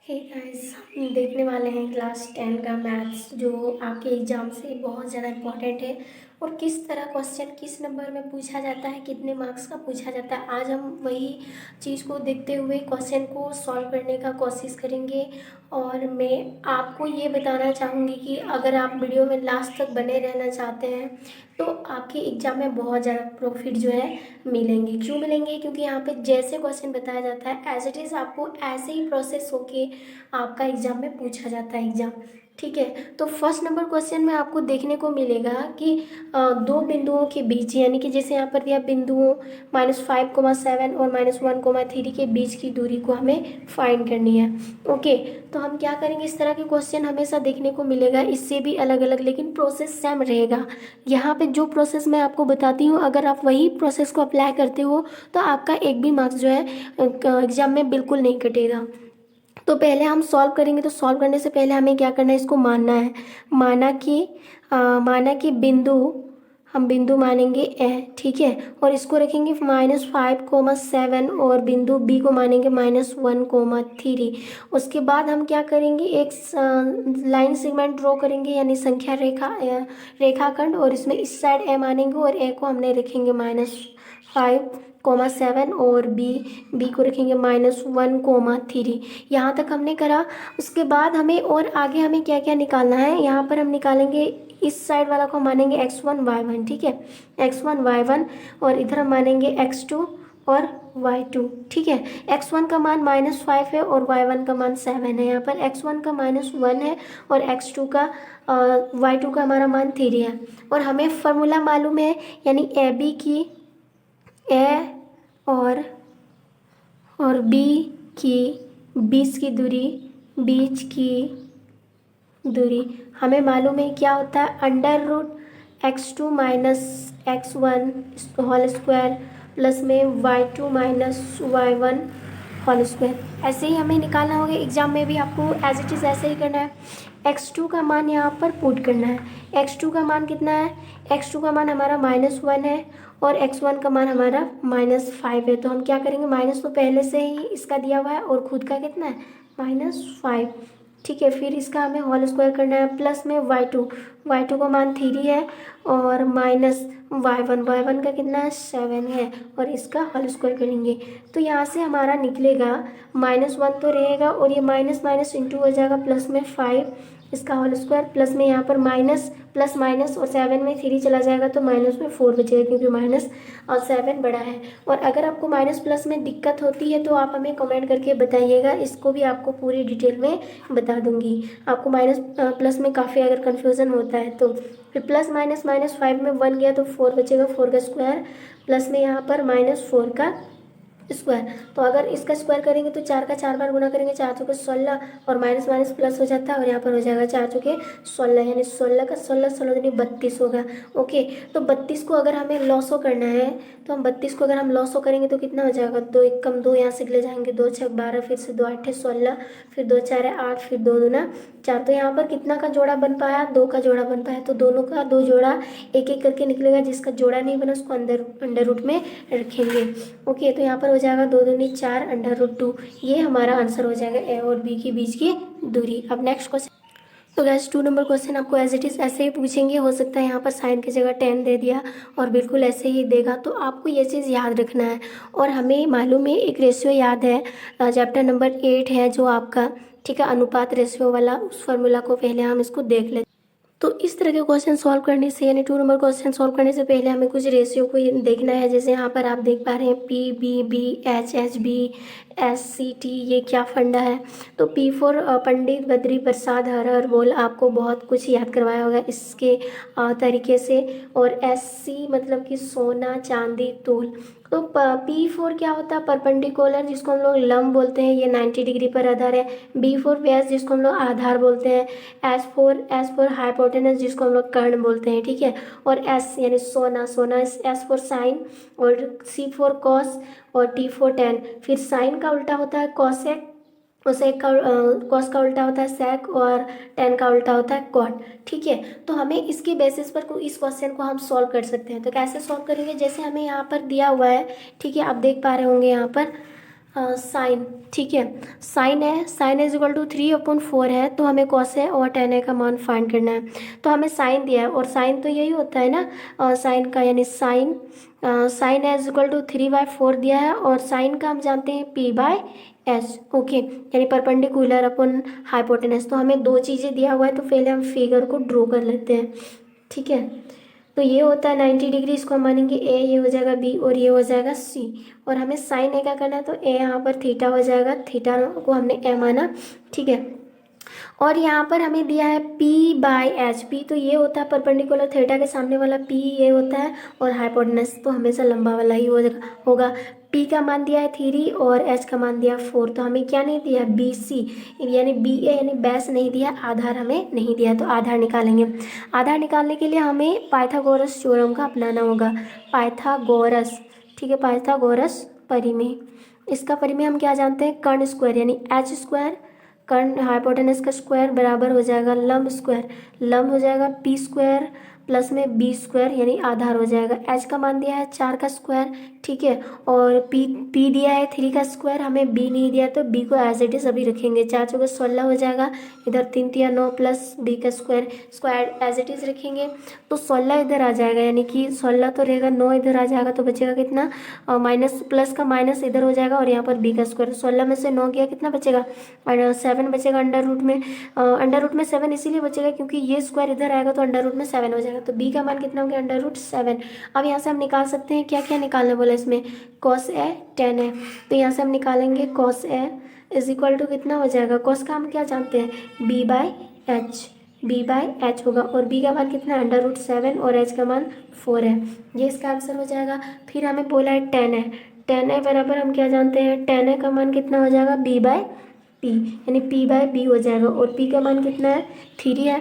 Hey guys, हम देखने वाले हैं क्लास 10 का मैथ्स जो आपके एग्ज़ाम से बहुत ज़्यादा इम्पोर्टेंट है और किस तरह क्वेश्चन किस नंबर में पूछा जाता है, कितने मार्क्स का पूछा जाता है। आज हम वही चीज़ को देखते हुए क्वेश्चन को सॉल्व करने का कोशिश करेंगे और मैं आपको ये बताना चाहूँगी कि अगर आप वीडियो में लास्ट तक बने रहना चाहते हैं तो आपके एग्ज़ाम में बहुत ज़्यादा प्रॉफिट जो है मिलेंगे। क्यों मिलेंगे? क्योंकि यहाँ पे जैसे क्वेश्चन बताया जाता है एज इट इज़ आपको ऐसे ही प्रोसेस होके आपका एग्जाम में पूछा जाता है एग्जाम। ठीक है, तो फर्स्ट नंबर क्वेश्चन में आपको देखने को मिलेगा कि दो बिंदुओं के बीच, यानी कि जैसे यहाँ पर दिया बिंदुओं -5,7 और -1,3 के बीच की दूरी को हमें फाइंड करनी है। ओके, तो हम क्या करेंगे, इस तरह के क्वेश्चन हमेशा देखने को मिलेगा, इससे भी अलग अलग, लेकिन प्रोसेस सेम रहेगा। यहाँ पे जो प्रोसेस मैं आपको बताती हूँ अगर आप वही प्रोसेस को अप्लाई करते हो तो आपका एक भी मार्क्स जो है एग्जाम में बिल्कुल नहीं कटेगा। तो पहले हम सॉल्व करेंगे, तो सॉल्व करने से पहले हमें क्या करना है, इसको मानना है। माना कि बिंदु, हम बिंदु मानेंगे ए, ठीक है, और इसको रखेंगे -5,7 और बिंदु बी को मानेंगे -1,3। उसके बाद हम क्या करेंगे, एक लाइन सेगमेंट ड्रॉ करेंगे, यानी संख्या रेखाखंड, और इसमें इस साइड ए मानेंगे और ए को हमने रखेंगे -5,7 और बी को रखेंगे -1,3। यहाँ तक हमने करा। उसके बाद हमें और आगे हमें क्या क्या निकालना है, यहाँ पर हम निकालेंगे इस साइड वाला को मानेंगे x1 y1, ठीक है, x1 y1, और इधर हम मानेंगे x2 और y2, ठीक है। x1 का मान -5 है और y1 का मान 7 है। यहाँ पर x1 का -1 है और x2 का y2 का हमारा मान 3 है। और हमें फॉर्मूला मालूम है, यानी ए और बी की बीच की दूरी हमें मालूम है क्या होता है, √x2 - x1 whole square plus में y2 - y1 होल स्क्वायर। ऐसे ही हमें निकालना होगा। एग्जाम में भी आपको एज इट इज़ ऐसे ही करना है। x2 का मान यहाँ पर पुट करना है। x2 का मान कितना है, x2 का मान हमारा -1 है और x1 का मान हमारा -5 है। तो हम क्या करेंगे, माइनस तो पहले से ही इसका दिया हुआ है और खुद का कितना है -5, ठीक है। फिर इसका हमें होल स्क्वायर करना है, प्लस में y2 का मान 3 है और -y1 का कितना है 7 है, और इसका होल स्क्वायर करेंगे तो यहाँ से हमारा निकलेगा -1 तो रहेगा और ये माइनस माइनस इंटू हो जाएगा, प्लस में 5 इसका होल स्क्वायर, प्लस में यहाँ पर माइनस प्लस माइनस और 7 में 3 चला जाएगा तो माइनस में 4 बचेगा, क्योंकि माइनस और 7 बड़ा है। और अगर आपको माइनस प्लस में दिक्कत होती है तो आप हमें कमेंट करके बताइएगा, इसको भी आपको पूरी डिटेल में बता दूंगी। आपको माइनस प्लस में काफ़ी अगर कन्फ्यूज़न होता है तो फिर प्लस माइनस -5 में 1 गया तो 4 बचेगा, 4 का स्क्वायर, प्लस में यहाँ पर -4 का स्क्वायर। तो अगर इसका स्क्वायर करेंगे तो 4 का 4 बार गुना करेंगे, 4 चौके 16, और माइनस माइनस प्लस हो जाता है और यहाँ पर हो जाएगा 4 चौके 16, यानी 16 का 16 16 दूनी 32 होगा। ओके, तो 32 को अगर हमें लॉसो करना है तो हम 32 को अगर हम लॉसो करेंगे तो कितना हो जाएगा, 2 1 कम 2 यहाँ से ले जाएंगे, 2 6 12, फिर से 2 8 16, फिर 2 4 8, फिर 2 दूना 4। तो यहाँ पर कितना का जोड़ा बन पाया, 2 का जोड़ा बन पाया। तो दोनों का 2 जोड़ा एक एक करके निकलेगा, जिसका जोड़ा नहीं बना उसको अंडर रूट में रखेंगे। ओके, तो यहाँ पर हो जाएगा 2 दूनी 4 √2, ये हमारा आंसर हो जाएगा ए और बी के बीच की दूरी। अब नेक्स्ट क्वेश्चन, तो गैस 2 नंबर क्वेश्चन आपको एज इट इज़ ऐसे ही पूछेंगे। हो सकता है यहाँ पर साइन की जगह 10 दे दिया और बिल्कुल ऐसे ही देगा, तो आपको ये चीज़ याद रखना है। और हमें मालूम है एक रेशियो याद है, चैप्टर नंबर 8 है जो आपका, ठीक है, अनुपात रेशियो वाला, उस फॉर्मूला को पहले हम इसको देख लेते। तो इस तरह के क्वेश्चन सॉल्व करने से, यानी 2 नंबर क्वेश्चन सॉल्व करने से पहले हमें कुछ रेशियो को देखना है। जैसे यहाँ पर आप देख पा रहे हैं PBB, HHB, SCT, ये क्या फंडा है। तो P फॉर पंडित बद्री प्रसाद हर हर बोल, आपको बहुत कुछ याद करवाया होगा इसके तरीके से। और SC मतलब कि सोना चांदी तोल। तो P4 क्या होता है, परपेंडिकुलर, जिसको हम लोग लंब बोलते हैं, ये 90 डिग्री पर आधार है। B4 व्यास, जिसको हम लोग आधार बोलते हैं। S4 हाइपोटेनस, जिसको हम लोग कर्ण बोलते हैं, ठीक है। और S यानी सोना, S फॉर साइन, और C फॉर कॉस, और T फॉर टेन। फिर साइन का उल्टा होता है कॉसेक, कोसेक का कॉस का उल्टा होता है सेक, और टेन का उल्टा होता है कॉट, ठीक है। तो हमें इसके बेसिस पर इस क्वेश्चन को हम सॉल्व कर सकते हैं। तो कैसे सॉल्व करेंगे, जैसे हमें यहाँ पर दिया हुआ है, ठीक है, आप देख पा रहे होंगे यहाँ पर साइन, ठीक है, साइन है, साइन इज इक्वल टू 3/4 है, तो हमें कॉस है और टेन है का मान फाइंड करना है। तो हमें साइन दिया है और साइन तो यही होता है ना साइन का, यानी sine sine is equal to 3/4 दिया है और साइन का हम जानते हैं P/S, ओके, यानी परपेंडिकुलर अपन हाइपोटेनस। तो हमें दो चीज़ें दिया हुआ है, तो पहले हम फिगर को ड्रॉ कर लेते हैं, ठीक है। तो ये होता है 90 डिग्री, इसको हम मानेंगे ए, ये हो जाएगा बी और ये हो जाएगा सी। और हमें साइन ए का करना है, तो ए यहाँ पर थीटा हो जाएगा, थीटा को हमने ए माना, ठीक है। और यहाँ पर हमें दिया है P/H, पी तो ये होता है परपेंडिकुलर थीटा के सामने वाला P ये होता है, और हाइपोटेनस तो हमेशा लंबा वाला ही होगा। P का मान दिया है 3 और H का मान दिया 4, तो हमें क्या नहीं दिया, BC यानी BA यानी बेस नहीं दिया, आधार हमें नहीं दिया, तो आधार निकालेंगे। आधार निकालने के लिए हमें पाइथागोरस थ्योरम का अपनाना होगा, पाइथागोरस, ठीक है, पाइथागोरस परिमेय। इसका परिमेय हम क्या जानते हैं, कर्ण स्क्वायर यानी H स्क्वायर, कर्ण हाइपोटेनस का स्क्वायर बराबर हो जाएगा लंब स्क्वायर, लंब हो जाएगा P स्क्वायर प्लस में B स्क्वायर यानी आधार हो जाएगा। H का मान दिया है 4 का स्क्वायर, ठीक है, और P दिया है 3 का स्क्वायर, हमें B नहीं दिया, तो B को एज इट इज़ अभी रखेंगे, 4 चौके 16 हो जाएगा, इधर 3 तिया 9 प्लस B का square, square as it is रखेंगे, तो 16 इधर आ जाएगा, यानी कि 16 तो रहेगा, 9 इधर आ जाएगा, तो बचेगा कितना, माइनस, प्लस का माइनस इधर हो जाएगा, और यहाँ पर B का स्क्वायर, 16 में से 9 गया, कितना बचेगा, 7 बचेगा अंडर रूट में 7 इसीलिए बचेगा क्योंकि ये स्क्वायर इधर आएगा, तो अंडर रूट में 7 हो जाएगा, तो B का मान कितना हो गया, अंडर रूट 7। अब यहाँ से हम निकाल सकते हैं, क्या क्या निकालना बोला इसमें, कॉस ए टेन है, तो यहाँ से हम निकालेंगे cos A is equal to कितना हो जाएगा, कॉस का हम क्या जानते हैं, B/H होगा, और B का मान कितना है, अंडर रूट 7 और H का मान 4 है, ये इसका आंसर हो जाएगा। फिर हमें बोला है टेन है बराबर हम क्या जानते हैं, टेन है का मान कितना हो जाएगा, B/P यानी P/B हो जाएगा, और P का मान कितना है, 3 है,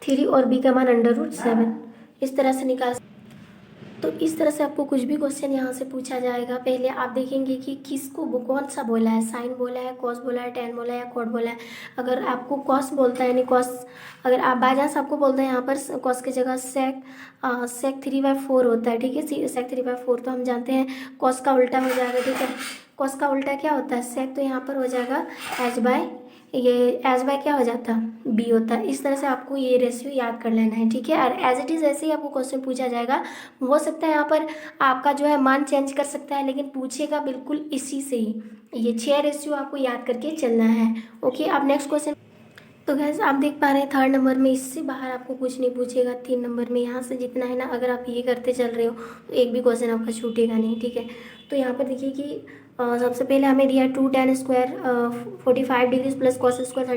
3 और B का मान अंडर रूट 7, इस तरह से निकाल। तो इस तरह से आपको कुछ भी क्वेश्चन यहाँ से पूछा जाएगा, पहले आप देखेंगे कि किसको कौन सा बोला है, साइन बोला है, कॉस बोला है, टेन बोला है या कॉट बोला है। अगर आपको कॉस बोलता है यानी कॉस, अगर आप बाय चांस आपको बोलते हैं यहाँ पर कॉस की जगह सेक 3/4 होता है, ठीक है, सेक 3/4, तो हम जानते हैं कॉस का उल्टा हो जाएगा, ठीक है, कॉस का उल्टा क्या होता है, सेक, तो यहाँ पर हो जाएगा एच बाय क्या हो जाता, बी होता है। इस तरह से आपको ये रेशियो याद कर लेना है, ठीक है, और एज इट इज़ ऐसे ही आपको क्वेश्चन पूछा जाएगा, हो सकता है यहाँ पर आपका जो है मान चेंज कर सकता है, लेकिन पूछेगा बिल्कुल इसी से ही, ये 6 रेशियो आपको याद करके चलना है, ओके। अब नेक्स्ट क्वेश्चन, तो गैस आप देख पा रहे हैं 3rd नंबर में इससे बाहर आपको कुछ नहीं पूछेगा, 3 नंबर में यहाँ से जितना है ना, अगर आप ये करते चल रहे हो तो एक भी क्वेश्चन आपका छूटेगा नहीं, ठीक है। तो यहाँ पर देखिए कि सबसे पहले हमें दिया 2 tan square 45 degrees plus cos square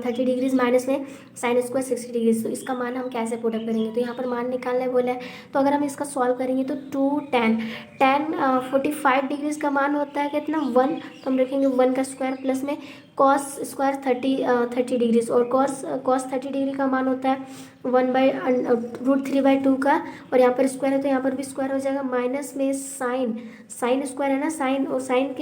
30 degrees minus में साइन स्क्वायर 60 डिग्रीज, तो इसका मान हम कैसे पुटअप करेंगे, तो यहाँ पर मान निकालना है बोला है, तो अगर हम इसका सॉल्व करेंगे तो 2 tan 45 डिग्रीज का मान होता है कितना 1, तो हम रखेंगे 1 का स्क्वायर प्लस में कॉस स्क्वायर 30 डिग्रीज, और कॉस 30 डिग्री का मान होता है 1/√3/2 का, और यहाँ पर स्क्वायर है तो यहाँ पर भी स्क्वायर हो जाएगा, माइनस में साइन स्क्वायर है ना, साइन, और साइन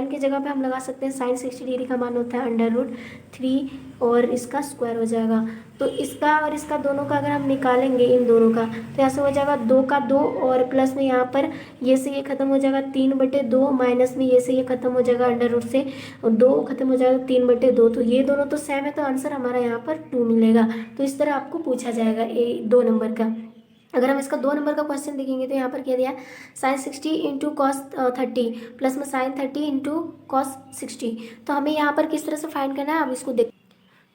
के जगह पे हम लगा सकते हैं साइन 60 डिग्री का मान होता है अंडर रूट 3 और इसका स्क्वायर हो जाएगा। तो इसका और इसका दोनों का अगर हम निकालेंगे इन दोनों का, तो यहाँ से हो जाएगा 2 का 2 और प्लस में यहाँ पर ये से ये खत्म हो जाएगा 3/2 माइनस में ये से ये खत्म हो जाएगा अंडर रूट से 2 खत्म हो जाएगा 3/2, तो ये दोनों तो सेम है, तो आंसर हमारा यहाँ पर 2 मिलेगा। तो इस तरह आपको पूछा जाएगा 2 नंबर का। अगर हम इसका 2 नंबर का क्वेश्चन देखेंगे तो यहाँ पर क्या दिया, साइन 60 इंटू कॉस 30 प्लस में साइन 30 इंटू कॉस 60, तो हमें यहाँ पर किस तरह से फाइंड करना है, अब इसको देख,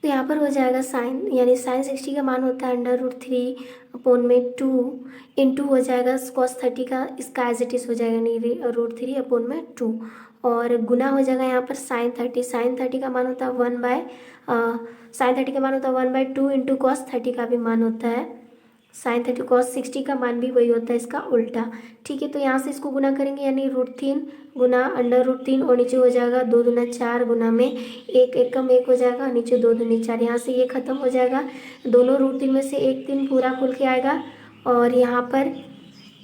तो यहाँ पर हो जाएगा साइन, यानी साइन 60 का मान होता है अंडर√3/2 इंटू हो जाएगा कॉस 30 का, इसका एज इट इज़ हो जाएगा यानी √3/2, और गुना हो जाएगा यहाँ पर साइन 30 का मान होता है 1/2 इंटू कॉस 30 का भी मान होता है साइन 30, कॉस 60 का मान भी वही होता है इसका उल्टा, ठीक है। तो यहाँ से इसको गुना करेंगे यानी √3 गुना अंडर√3 और नीचे हो जाएगा 2 दूना 4 गुना में 1 1 कम 1 हो जाएगा, नीचे 2 दूनी 4, यहाँ से ये खत्म हो जाएगा, दोनों √3 में से 1 3 पूरा खुल के आएगा, और यहाँ पर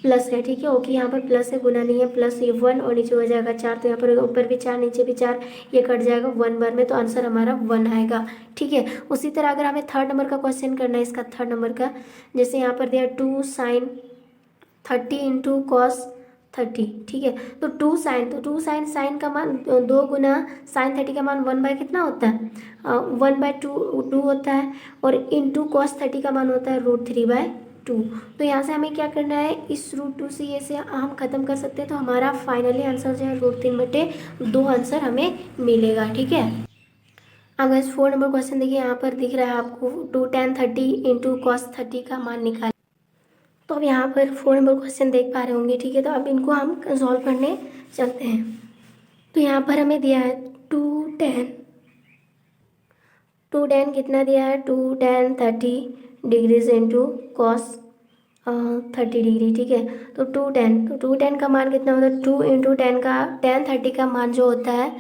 प्लस है, ठीक है, ओके, यहाँ पर प्लस है, गुना नहीं है, प्लस ये 1 और नीचे हो जाएगा 4, तो यहाँ पर ऊपर भी 4 नीचे भी 4, ये कट जाएगा 1 बार में, तो आंसर हमारा 1 आएगा, ठीक है। उसी तरह अगर हमें 3rd नंबर का क्वेश्चन करना है, इसका 3rd नंबर का, जैसे यहाँ पर दिया 2 साइन 30 इंटू कॉस 30, ठीक है। तो टू साइन का मान 2 गुना साइन 30 का मान 1 बाय कितना होता है, 1/2 होता है, और इंटू कॉस 30 का मान होता है √3/2। तो यहाँ से हमें क्या करना है, इस √2 से ये से हम खत्म कर सकते हैं। तो हमारा फाइनली आंसर जो है √3/2 आंसर हमें मिलेगा, ठीक है। अब इस 4 नंबर क्वेश्चन देखिए, यहाँ पर दिख रहा है आपको 2 tan 30 इंटू कॉस 30 का मान निकाल। तो अब यहाँ पर 4 नंबर क्वेश्चन देख पा रहे होंगे, ठीक है। तो अब इनको हम सॉल्व करने चलते हैं। तो यहाँ पर हमें दिया है 2 tan कितना दिया है, 2 tan 30 degrees into cos 30 degree, ठीक है। तो 2 tan का मान कितना होता है, 2 इंटू tan 30 का मान जो होता है,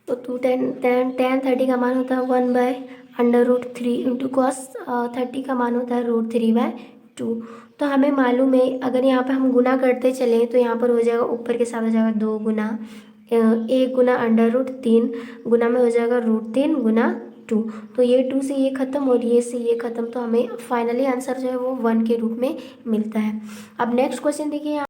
तो 2 tan 30 का मान होता है 1/√3 इंटू कॉस 30 का मान होता है √3/2। तो हमें मालूम है, अगर यहाँ पे हम गुना करते चलें तो यहाँ पर हो जाएगा, ऊपर के साथ हो जाएगा 2 गुना 1 गुना √3 गुना में हो जाएगा √3 गुना 2। तो ये 2 से ये खत्म और ये से ये खत्म, तो हमें फाइनली आंसर जो है वो 1 के रूप में मिलता है। अब नेक्स्ट क्वेश्चन देखिए।